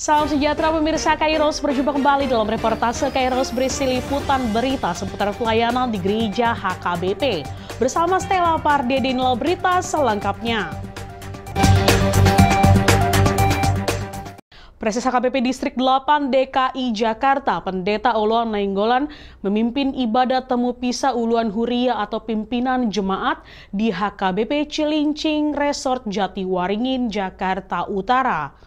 Salam sejahtera pemirsa Kairos, berjumpa kembali dalam reportase Kairos berisi liputan berita seputar pelayanan di gereja HKBP. Bersama Stella Pardedinlo, berita selengkapnya. Preses HKBP Distrik 8 DKI Jakarta, Pendeta Oloan Nainggolan memimpin ibadah temu pisah uluan huria atau pimpinan jemaat di HKBP Cilincing Resort Jatiwaringin, Jakarta Utara.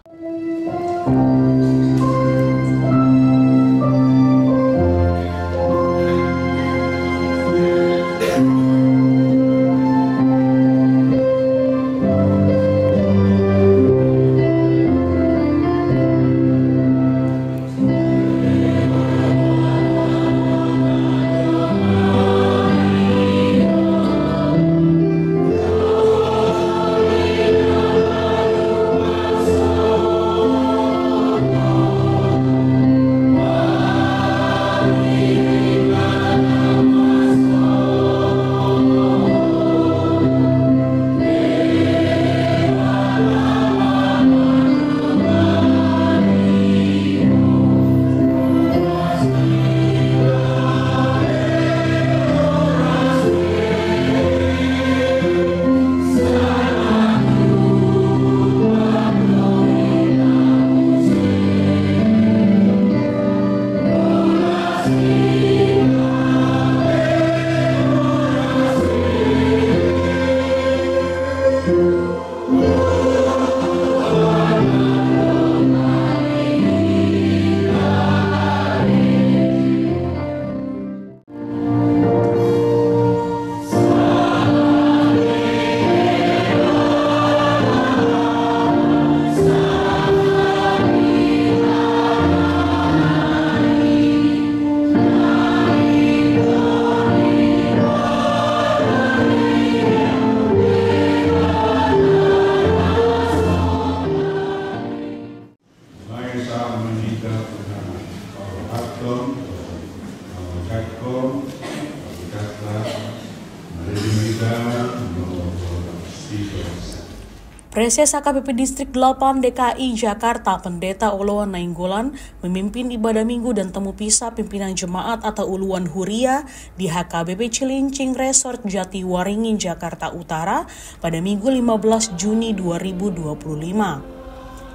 Preses HKBP Distrik 8 DKI Jakarta, Pendeta Oloan Nainggolan memimpin ibadah minggu dan temu pisah pimpinan jemaat atau uluan huria di HKBP Cilincing Resort Jatiwaringin, Jakarta Utara pada Minggu 15 Juni 2025.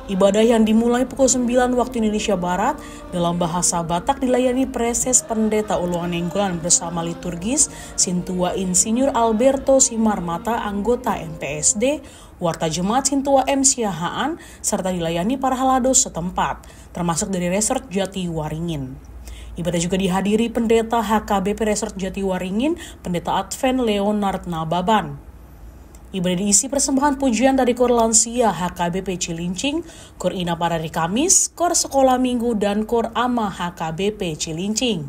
Ibadah yang dimulai pukul 9 waktu Indonesia Barat dalam bahasa Batak dilayani Preses Pendeta Oloan Nainggolan bersama liturgis Sintua Insinyur Alberto Simarmata, anggota MPSD, Warta Jemaat Sintua M. Siahaan, serta dilayani para halados setempat, termasuk dari Resort Jatiwaringin. Ibadah juga dihadiri Pendeta HKBP Resort Jatiwaringin, Pendeta Advent Leonard Nababan. Ibadah diisi persembahan pujian dari Kor Lansia HKBP Cilincing, Kor Ina Parari Kamis, Kor Sekolah Minggu, dan Kor Ama HKBP Cilincing.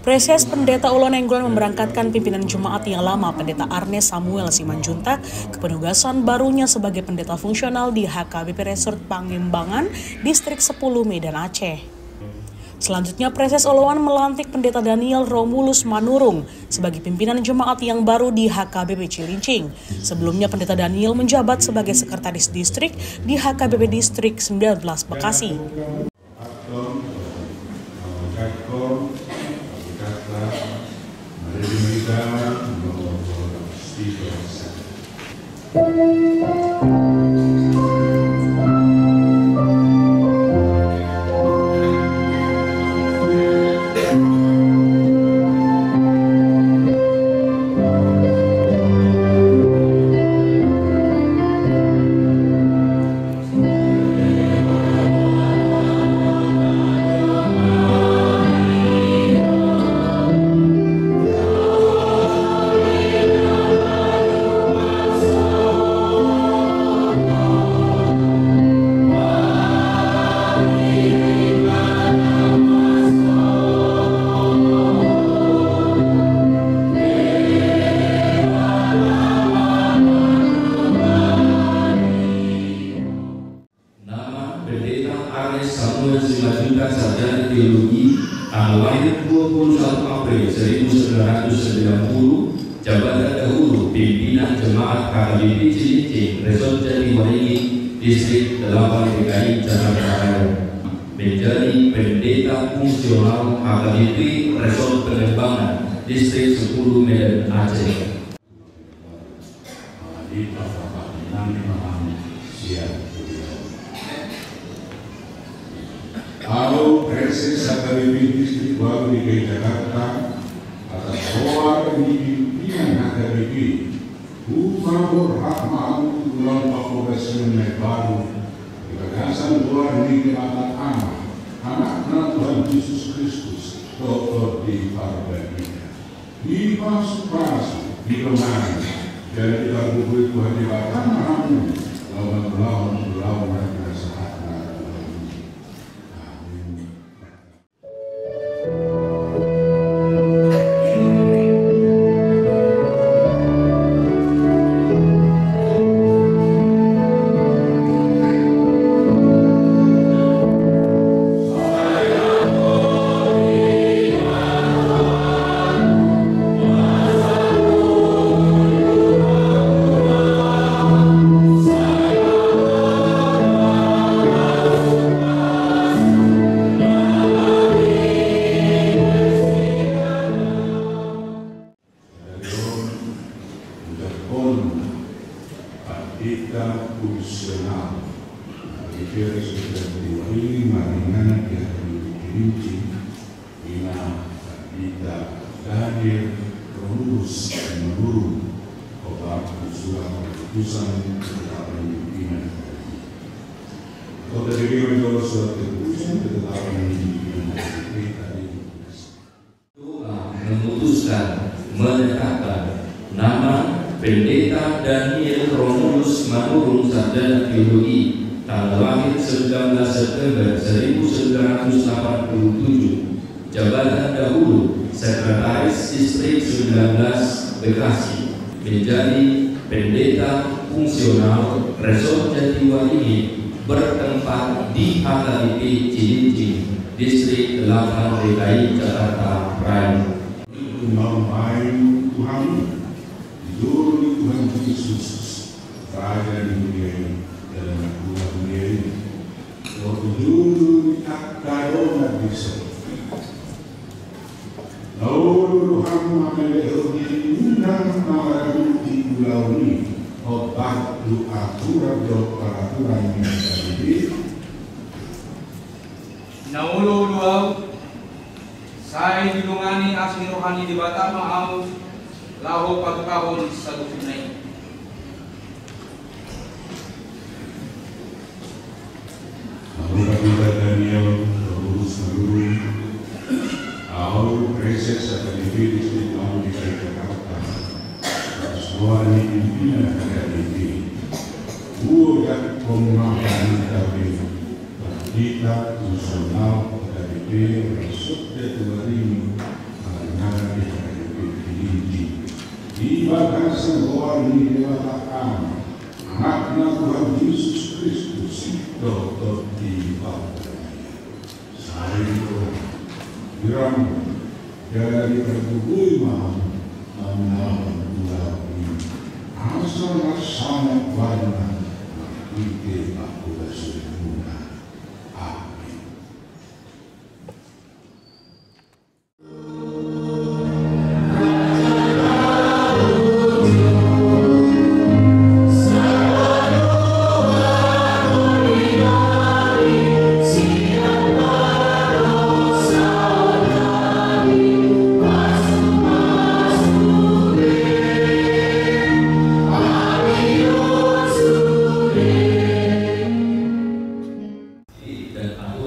Preses Pendeta Oloan Nainggolan memberangkatkan pimpinan jemaat yang lama, Pendeta Arnes Samuel Simanjuntak, ke penugasan barunya sebagai pendeta fungsional di HKBP Resort Pangembangan, Distrik 10 Medan Aceh. Selanjutnya, Preses Oloan melantik Pendeta Daniel Romulus Manurung sebagai pimpinan jemaat yang baru di HKBP Cilincing. Sebelumnya, Pendeta Daniel menjabat sebagai Sekretaris Distrik di HKBP Distrik 19 Bekasi. tanggal lahir 21 April 1990, jabatan dahulu pimpinan jemaat HKBP Cilincing Resort Jatiwaringin Distrik 8 DKI Jakarta, menjadi pendeta fungsional HKBP Resort Pengembangan Distrik 10 Medan Aceh. Kalau Presiden HKBP Distrik Baru DKI Jakarta atas doa dan pimpinan HKBP Gubernur Rahmat Bulan Kapolres Semen Baru gagasan doa di atas anak Tuhan Yesus Kristus Dr. di Parbadina di pasu di Romani dan kita beri Tuhan di atas lawan kita fungsional kira sudah diwakili maringan yang dirinci bila kita hadir terus menurut obat usulan keputusan ketetapan pimpinan atau dari menjual surat keputusan ketetapan pimpinan tadi memutuskan menetapkan nama Pendeta Daniel Romulus Manurung Sarjana Teologi, tanggal lahir 19 September 1987, jabatan dahulu Sekretaris Distrik 19 Bekasi, menjadi pendeta fungsional Resort Jatiwaringin bertempat di HKBP Cilincing, Distrik 8 DKI Jakarta Prime. Tuhan Dulu Tuhan Yesus Raja di dunia ini dalam dunia ini. Waktu dulu tak ada bisa. Lalu Tuhan mengambil undang malam di pulau ini. Obat aturan yang tadi. Naulu saya dilungani asli rohani di Batam mau lahu patukahun satu tunai. Pendeta Daniel Romulus Manurung, Presiden HKBP Distrik Baru DKI Jakarta, atas doa pimpinan HKBP, buat pembangunan HKBP, pendeta fungsional HKBP Resort Jatiwaringin, maringan HKBP Cilincing. Di bagasan doa ini dilatakan anaknya Tuhan Yesus Kristus Dr. di Parbadina. Saya itu dirangkul dari pertubuh malam ini asal sangat banyak ide aku bersyukur. Amin.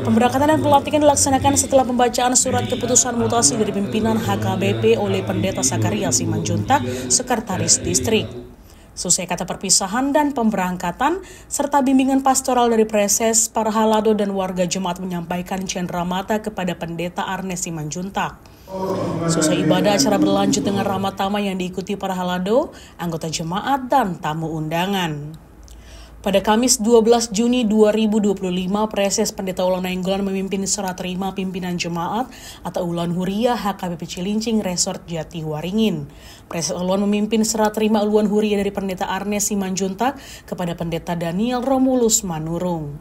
Pemberangkatan dan pelantikan dilaksanakan setelah pembacaan surat keputusan mutasi dari pimpinan HKBP oleh Pendeta Zakaria Simanjuntak, Sekretaris Distrik. Selesai kata perpisahan dan pemberangkatan, serta bimbingan pastoral dari Preses, para halado dan warga jemaat menyampaikan cenderamata kepada Pendeta Arnes Simanjuntak. Selesai ibadah, acara berlanjut dengan ramatama yang diikuti para halado, anggota jemaat, dan tamu undangan. Pada Kamis 12 Juni 2025, Preses Pendeta Ulon Nainggolan memimpin serah terima pimpinan jemaat atau Uluan Huria HKBP Cilincing Resort Jatiwaringin. Preses Ulon memimpin serah terima Uluan Huria dari Pendeta Arnes Simanjuntak kepada Pendeta Daniel Romulus Manurung.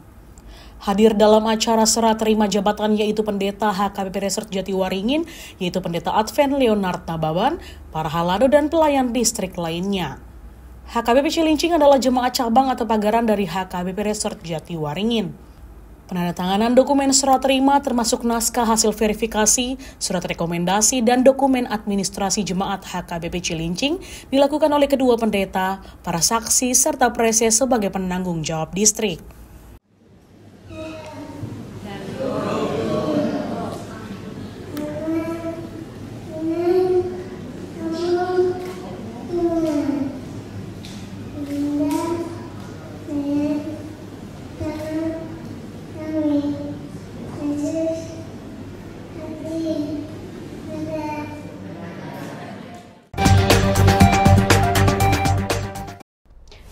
Hadir dalam acara serah terima jabatan yaitu Pendeta HKBP Resort Jatiwaringin, yaitu Pendeta Advent Leonard Nababan, para halado dan pelayan distrik lainnya. HKBP Cilincing adalah jemaat cabang atau pagaran dari HKBP Resort Jatiwaringin. Penandatanganan dokumen serah terima termasuk naskah hasil verifikasi, surat rekomendasi, dan dokumen administrasi jemaat HKBP Cilincing dilakukan oleh kedua pendeta, para saksi, serta preses sebagai penanggung jawab distrik.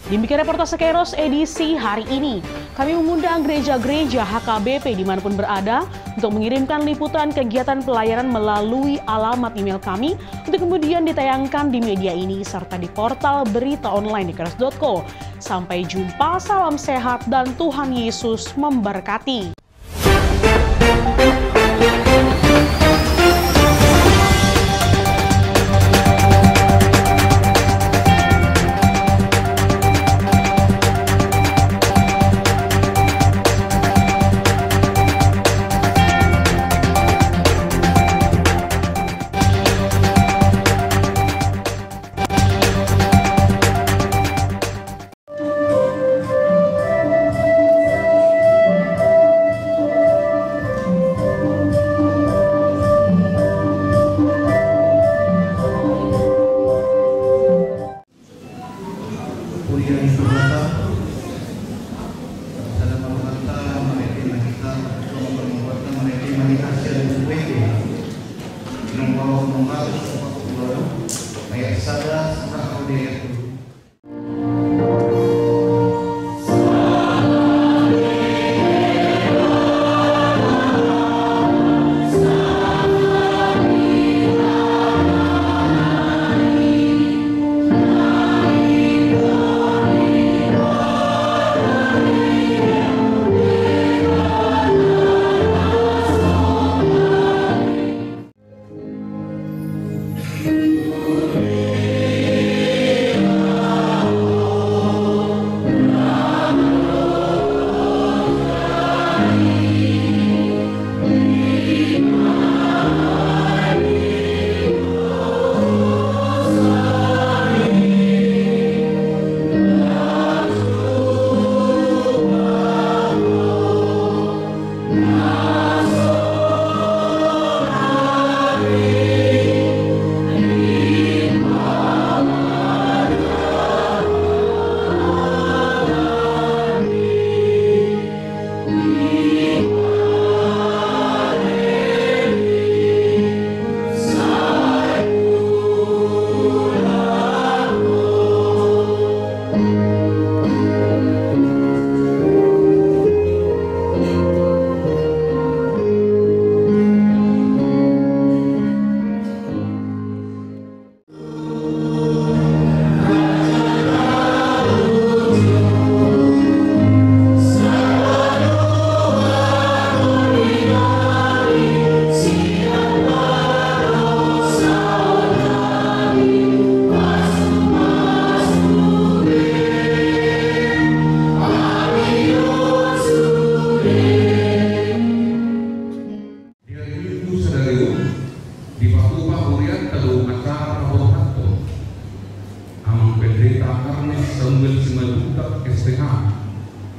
Demikian reportase Kairos edisi hari ini. Kami mengundang gereja-gereja HKBP dimanapun berada untuk mengirimkan liputan kegiatan pelayanan melalui alamat email kami untuk kemudian ditayangkan di media ini serta di portal berita online di kairos.co. Sampai jumpa, salam sehat dan Tuhan Yesus memberkati.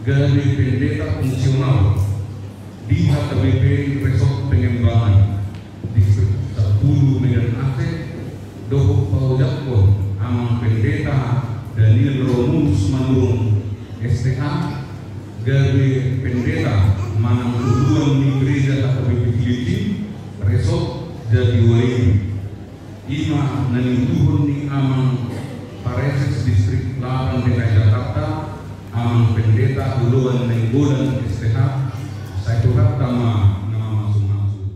Galeri Pendeta Fungsional di HKBP Resort Pengembangan Distrik 10 Medan Aceh, Dohuk Paujakon Amang Pendeta Daniel Romulus Manurung STH, Galeri Pendeta Manang Tuduan di Gereja HKBP Cilincing Resort Jatiwaringin, Ima Naninduhun di Amang Pareses Distrik 8 DKI Jakarta, Amang Pendeta Uluan Nainggolan SPH, saya turut nama masuk-masuk.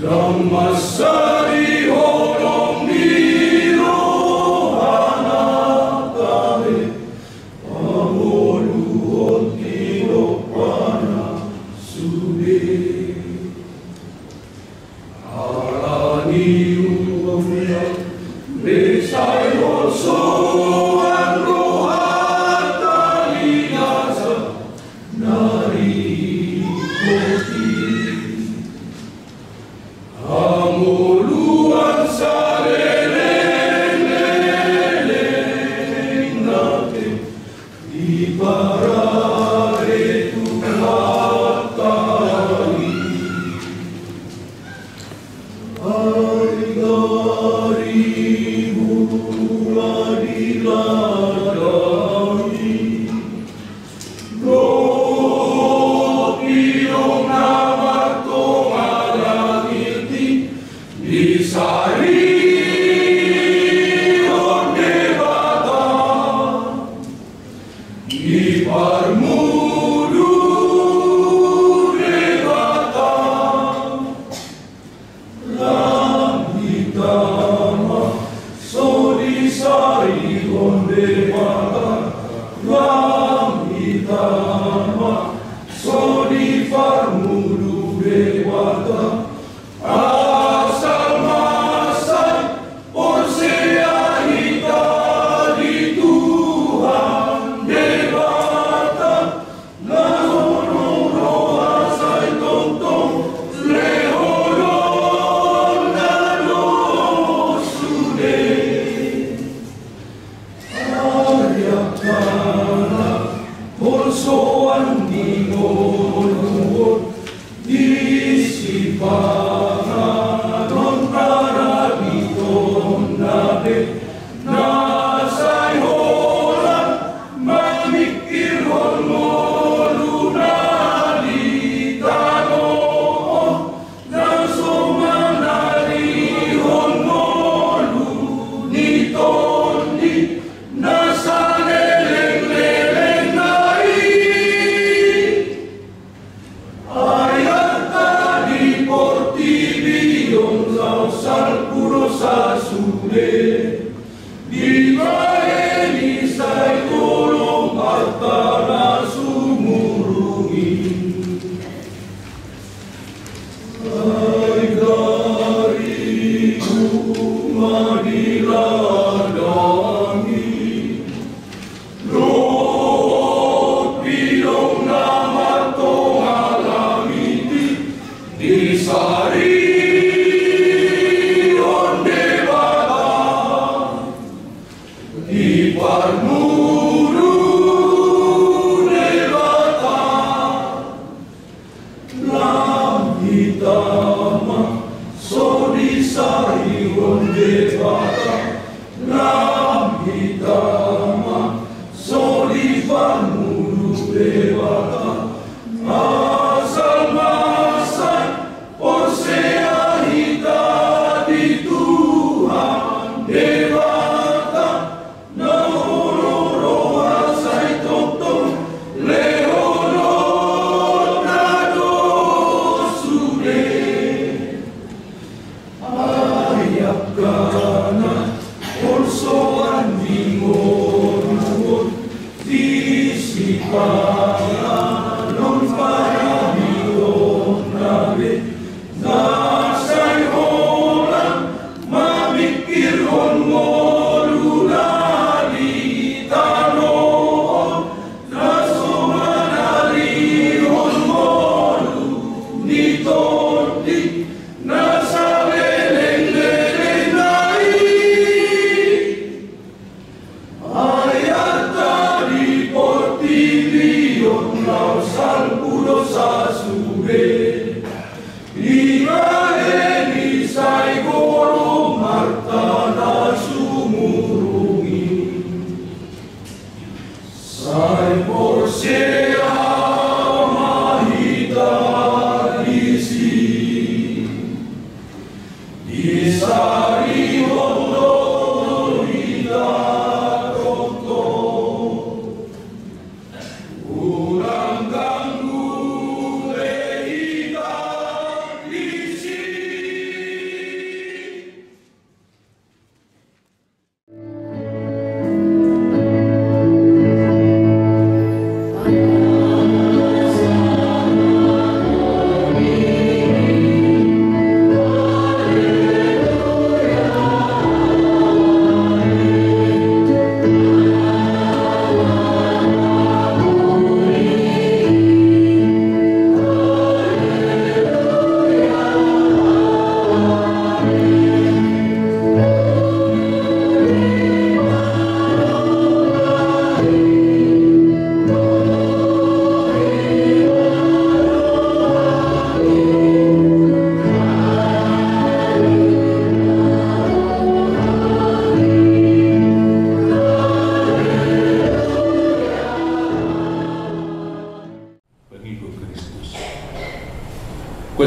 Marta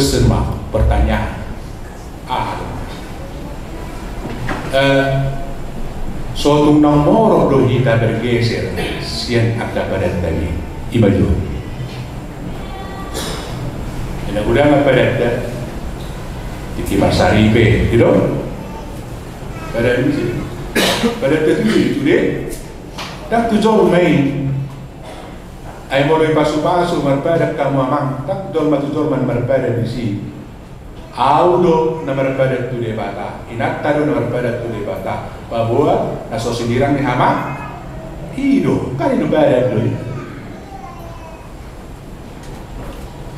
question mark, pertanyaan. Suatu nomor do kita bergeser siang ada pada tadi ibaju. Ina gudang apa pada di pasar ibe, gitu? Pada ini, pada itu deh. Tak tujuh Mei, ay mulai pasu-pasu marpada kamu amang, tak tujuh man marpada di sini. Audo na marpada tu de bata, inattado na marpada tu de bata, babua na sosindirang ni hama, ido kali no bada tu.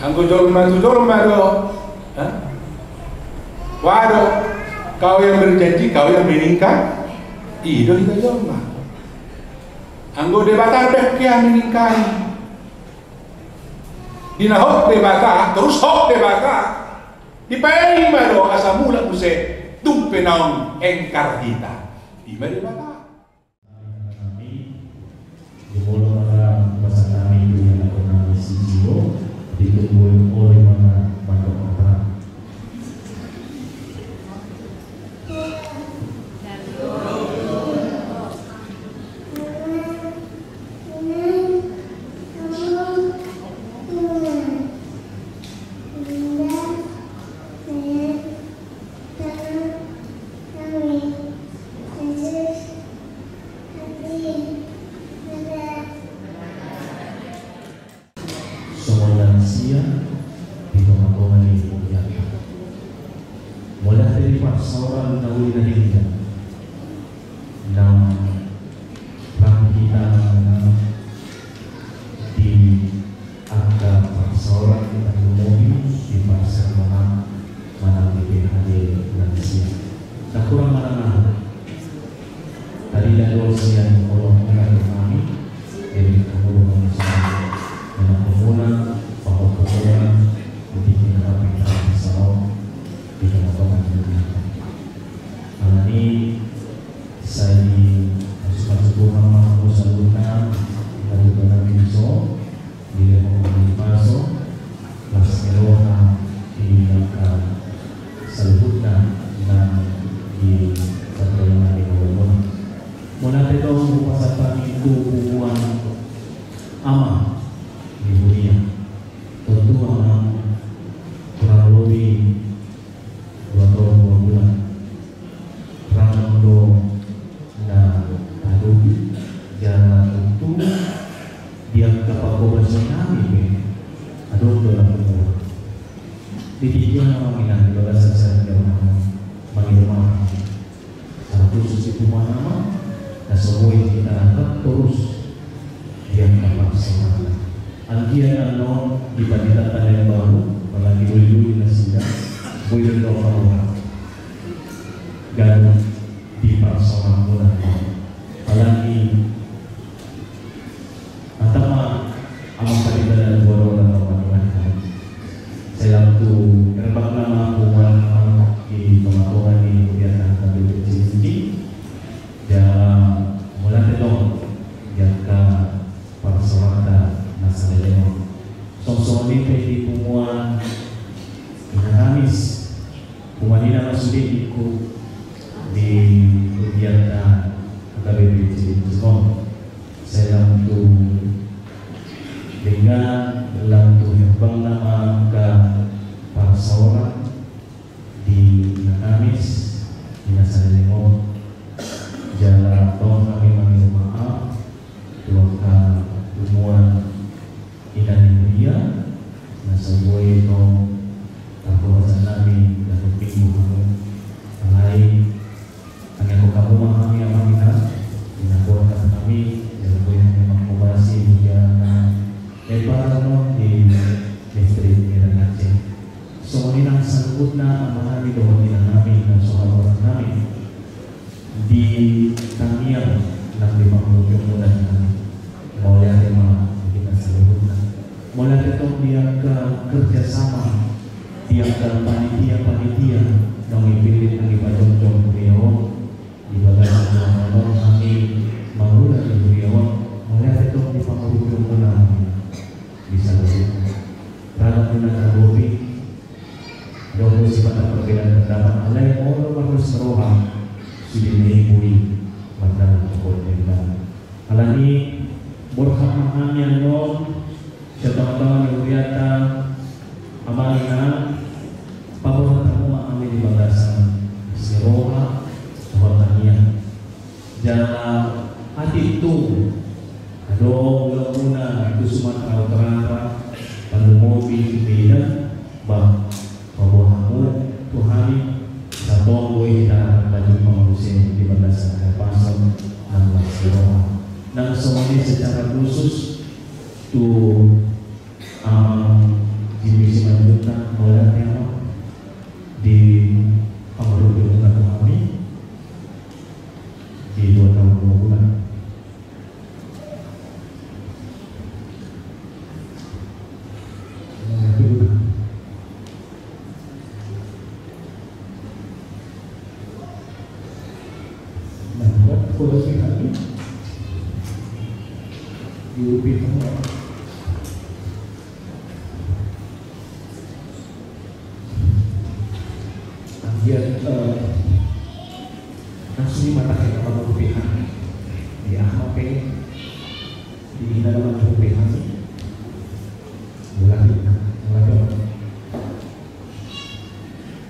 Anggo jolma do, wado kau yang berjanji, kau yang meningkat, ido kita jolma. Anggo de bata ada kia meningkai, dinahok de bata, terus hok de bata. Di paling baru asa mula muse tumpe naong engkar kita. Di mana bata? Kami dimulai pada masa kami yang lakukan misi jiwa ditunggu oleh mana kontrak. Seorang dahulu dari kita, dalam kita di angka seorang kita mobil di pasar mana BPHD Malaysia. Tak kurang mana tadi dari usian orang kami dari kampung manusia dengan hubungan bahwa hubungan untuk kita bersama di dalam ini saya masuk nama Musaluna dari Bandar Pinso di Republik Paso Las Melona di Salutna dan di Kabupaten Bogor. Mulai tahun pasal itu hubungan ama di dunia tentu kurang lebih 2 tahun 2 bulan. Na aduh jangan itu dia kapag namin aduh dalam umur dididikan nama minang di bawah sasar yang mengilman satu sisi nama dan semua kita angkat terus dia kapag semangat angkian anon di panitan yang baru apalagi dulu na sila boleh doa dan di pasal mula apalagi atama amang palitan ng buwan ng pamatungan saya waktu terbang nama hubungan di pematungan di kegiatan KBP Cilinci dan mula tetong jangka parasawata nasa lelemo sosok di pumuan inahamis pumanina masudin ikut di kegiatan KBP Cilinci saya untuk dengan lalu nyumbang nama ke para seorang di Kamis di Nasalemo jalan tol kami meminta maaf doakan hubungan Indonesia nasabuai no kawasan kami dan minggu lain hanya kamu memahami apa kita dilakukan kami dan boleh mengoperasi yang lebar di listrik dan Aceh. Soalnya sangkut na memahami bahwa kita kami dan soal orang kami di kamian 650 kemudian kami mulai tema kita sebutkan mulai ketemu dia ke kerjasama dia ke panitia yang memimpin lagi pajong beliau di bagian orang kami mengulang di beliau mulai ketemu di panggung bisa lebih rakyat dengan Bobi dinibui mandang kepolisian. Alani berhamanya non setahun Yuriata amalina pabor tamu kami di bagasan seroha sebatania jalan hati itu ado guna itu Sumatera Utara lalu mobil beda bah pabormu Tuhani sabong gue kita baju pengurusin di bagasan pasal dan seroha dan semuanya secara khusus tuh divisi lanjutan mulai di pengurusan kami di 2 tahun 2 bulan. Polisi kami di UP semua. Dia langsung dimatakan sama UPH di AHP di dalam UPH mulai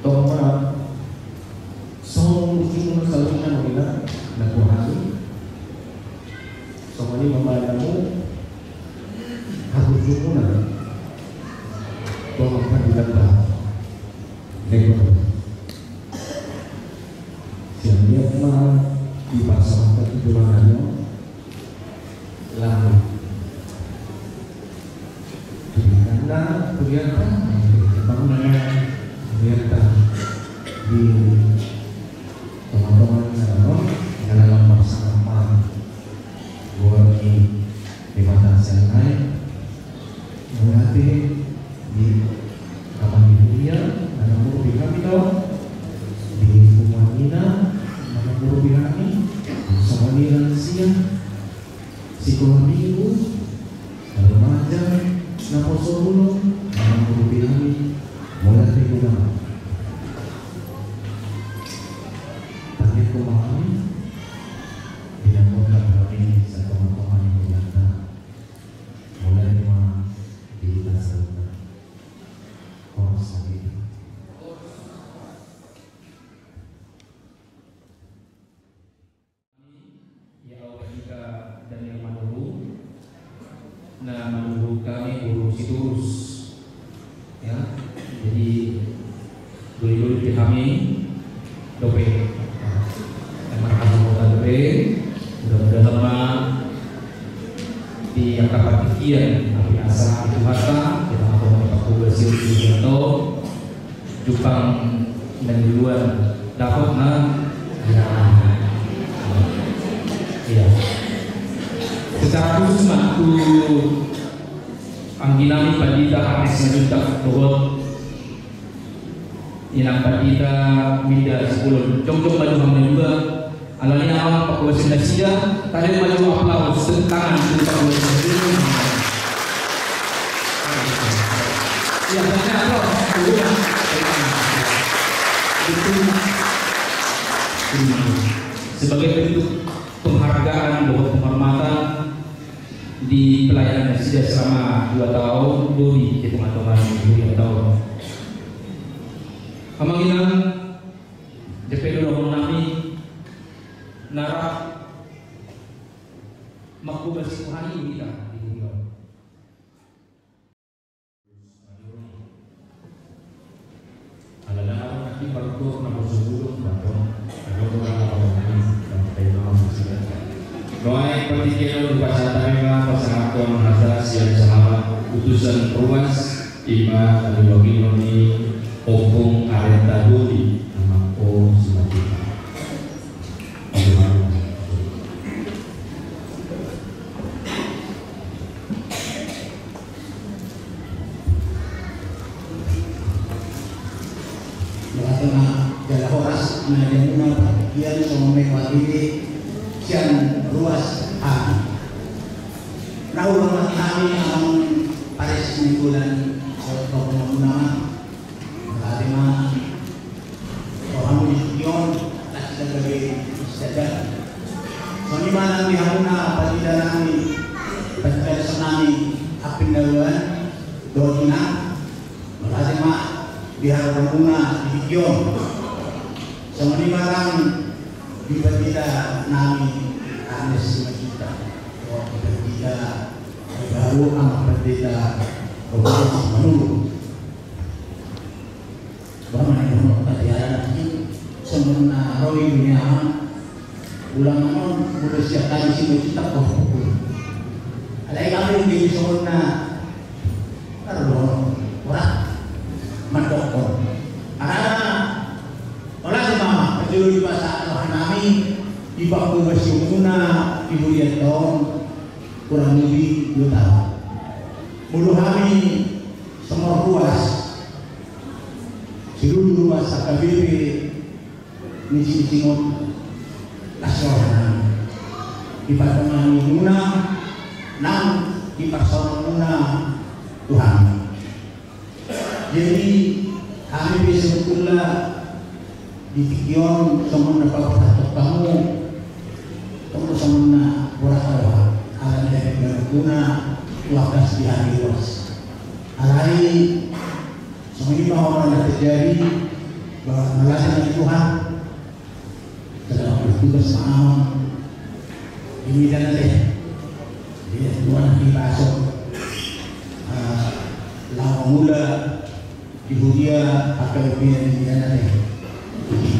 toh song ujung saluran kita lakukan soalnya membantu harus jumlah toh apa ditambah negara dia pernah dipasangkan tujuannya lalu karena kegiatan bangunannya kegiatan di teman-teman yang dalam bersama buat di mata yang lain berarti di kamar dunia dalam grup kami di Umanina guru bihani, sama lansia, sekolah minggu, remaja, naposo dulu, guru bihani, mulai digunakan. Tanya kemana? Dilakukan kami satu teman-teman yang nyata, mulai di dasar kos lagi. Nah, menurut kami guru Siturus ya, jadi dulu kami dope emang kamu dope mudah-mudahan lama di angka pikiran tapi asa itu harta kita mau pakai bersih atau Jepang dan di luar dapat ya secara khusus waktu angginami padita habis menjuta turut inang padita mida 10 jong-jong baju hamil juga alani awal Pak Kuasin Nasia tadi maju aplaus tangan untuk Pak Kuasin ya banyak aplaus sebagai bentuk penghargaan bahwa penghormatan di pelayanan sudah selama 2 tahun duri hitung-hitungan 2 tahun. Kemungkinan DPD Nami narap makhluk bersikuhani kita di dunia. Ada nanti baru nomor 10 baru doa petikan upacara mereka pasangan Tuhan atas yang sahabat utusan perwas Ima Aliwagiloni Opung Arenta Duli nama O Sumatera. Tengah jalan horas menjadi bagian mewakili kian ruas kami. Nah, ulama kami akan pada semingguan atau pengguna karena orang punya tak sebagai Soniman di hamuna patidanami patidan senami apin daluan doina malase mak di hamuna di kion soniman di patidan nami anes kita patidan baru amat patidan komunis menunggu bahwa yang patidan semena roi dunia ulang non udah siap tadi sih kita kok ada yang di zona kalau orang mandok olah sama kecil di pasar kami di bawah bersyukurna di bulan tahun kurang lebih 2 tahun mulu kami semua ruas seluruh ruas AKBP misi-misi nasional di patungan muna nam di personal muna Tuhan. Jadi kami bisa sebetulnya di pikiran semua dapat kamu semua berapa alat dari guna wakas di hari luas. Hari semua ini bahwa ada terjadi bahwa melalui Tuhan dalam bertugas sama ini dan nanti Tuhan dibasuh lawan muda di Budia akan lebih ini dan nanti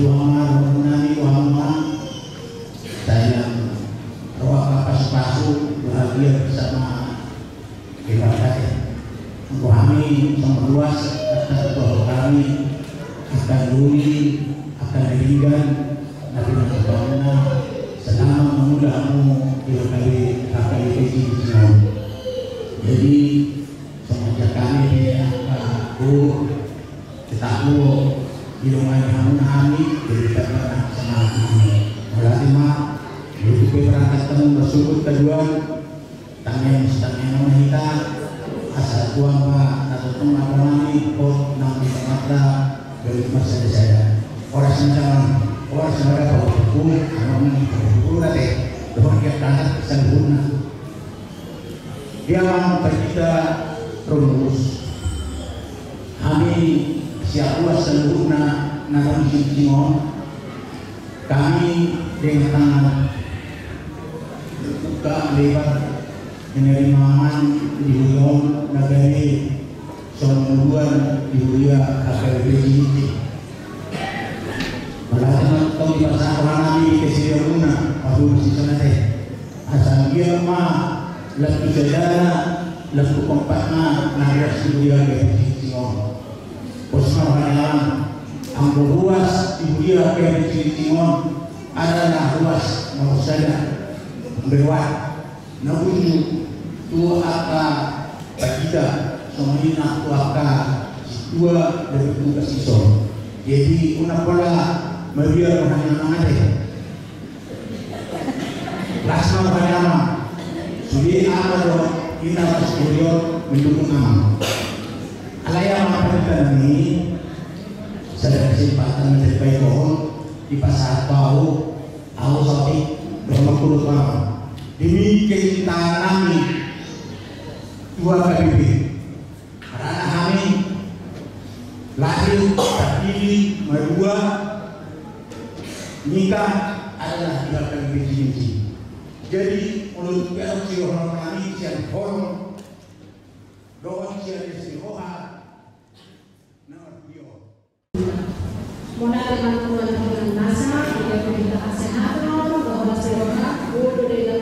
Tuhan mengenai Tuhan saya rawat kapas-kasu bahagia bersama ibadah untuk kami sama luas akan bahwa kami akan duri akan diringgan Nabi Muhammad selama memudahmu dihakali PJ jadi semenjak kami aku kita di rumah yang kami jadi karena sama kami berarti mah itu berangkat temu bersyukur kedua tanya nama kita asal tuan pak atau teman kami oh nanti mata dari masa saya orang semacam orang sebenarnya kalau hukum hukum nanti doang dia berangkat sempurna dia mau kita terus kami siap luas sempurna nanti simon kami dengan tangan buka lebar menerima aman di Bulan Nagari Sonuan di Buya AKBP ini malah tahu di pasar kami ke Siriuna waktu masih sana teh asal dia mah lalu saudara lalu kompakna naras di Buya AKBP Posma Banalang ambo ruas di Buya AKBP adalah ruas mau saja berwat namun tu apa kita semuanya tu apa dua dari tugas itu jadi una pola Maria hanya mengajar lasma bayama sudi apa do kita studio mendukung nama alaya apa ini saya kesempatan menjadi baik pohon di pasar bau awal sapi bermakhluk orang demi kecintaan kami dua KBP karena kami lahir terpilih berdua nikah adalah di KBP ini jadi menurut si orang kami siang horm doang siang si roha nama beliau mulai dengan bulan nasa dia berita kesehatan bahwa seorang guru dari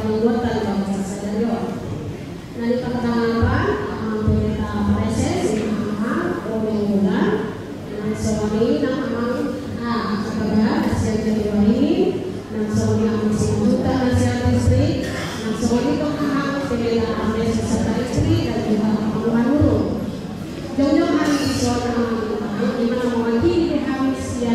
anggota bangsa saja. Nanti pertama pemerintah proses bulan dan suami nama sekarang hasil Januari dan suami masih juta hasil istri dan suami pemerintah proses serta istri dan juga pengumuman dulu. Jauh-jauh hari suami di mana mewakili Hamis ya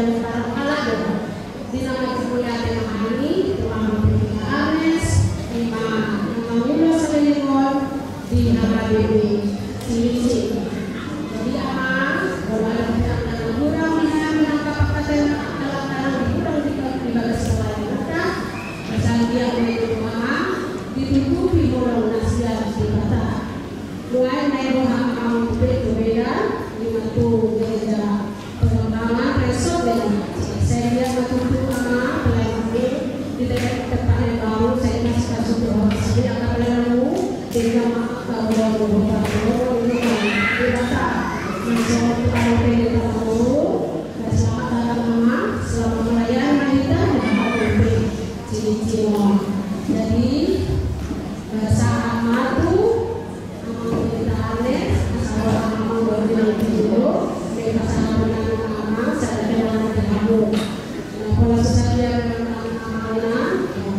dia mengumumkan ditutupi oleh nasihat di kata mulai dari orang kamu berbeda lima tuh gereja pengembangan resort dan saya lihat betul karena pelayanan di tempat yang baru saya kasih satu orang sendiri akan lalu sehingga kalau beberapa orang ini di kata masih kalau pengen tahu selamat datang mama selamat melayani kita dan apa ciri-ciri jadi saat matu amal kita aneh asal amal berjalan dulu mereka sangat menanggung amal saya kenal kamu kalau sesaja amalnya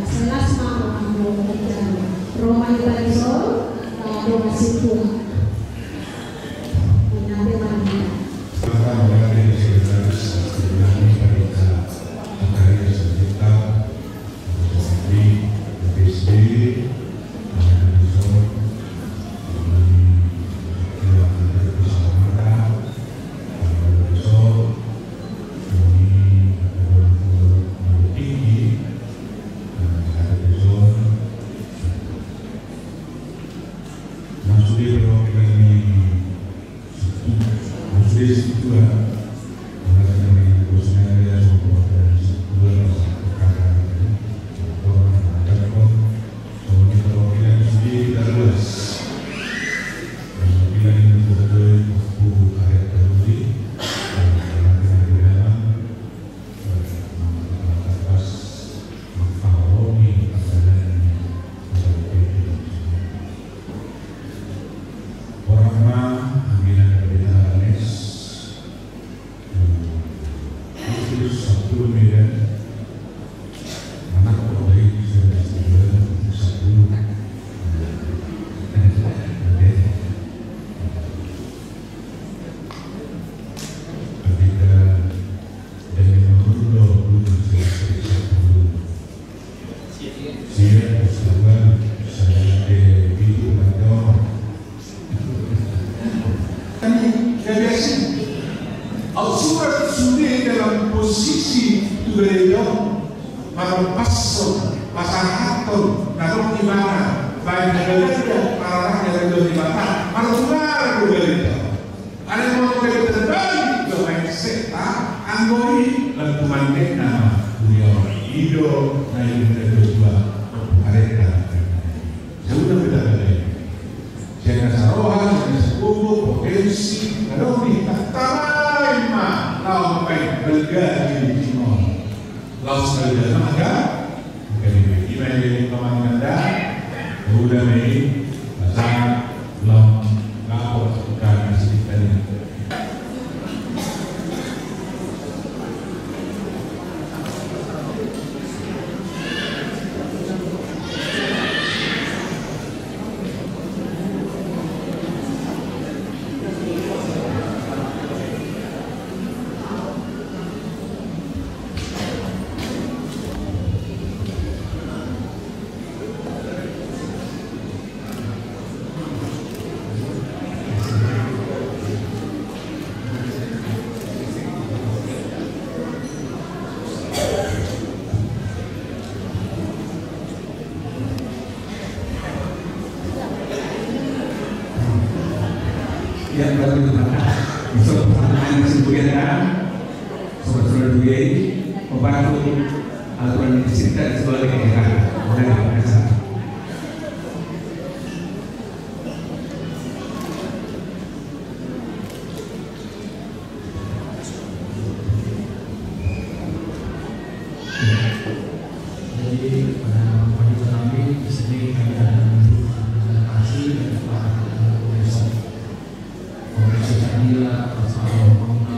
jelas mau amal berjalan Roma kita iso doa situ nanti lagi yang baru bisa pertanyaan disebutkan sobat-sobat dunia membantu aturan disita sebagai negara dan biasa. Jadi pada pagi kami di sini kami ada advokasi dan Pak Profesor Camilla Pasal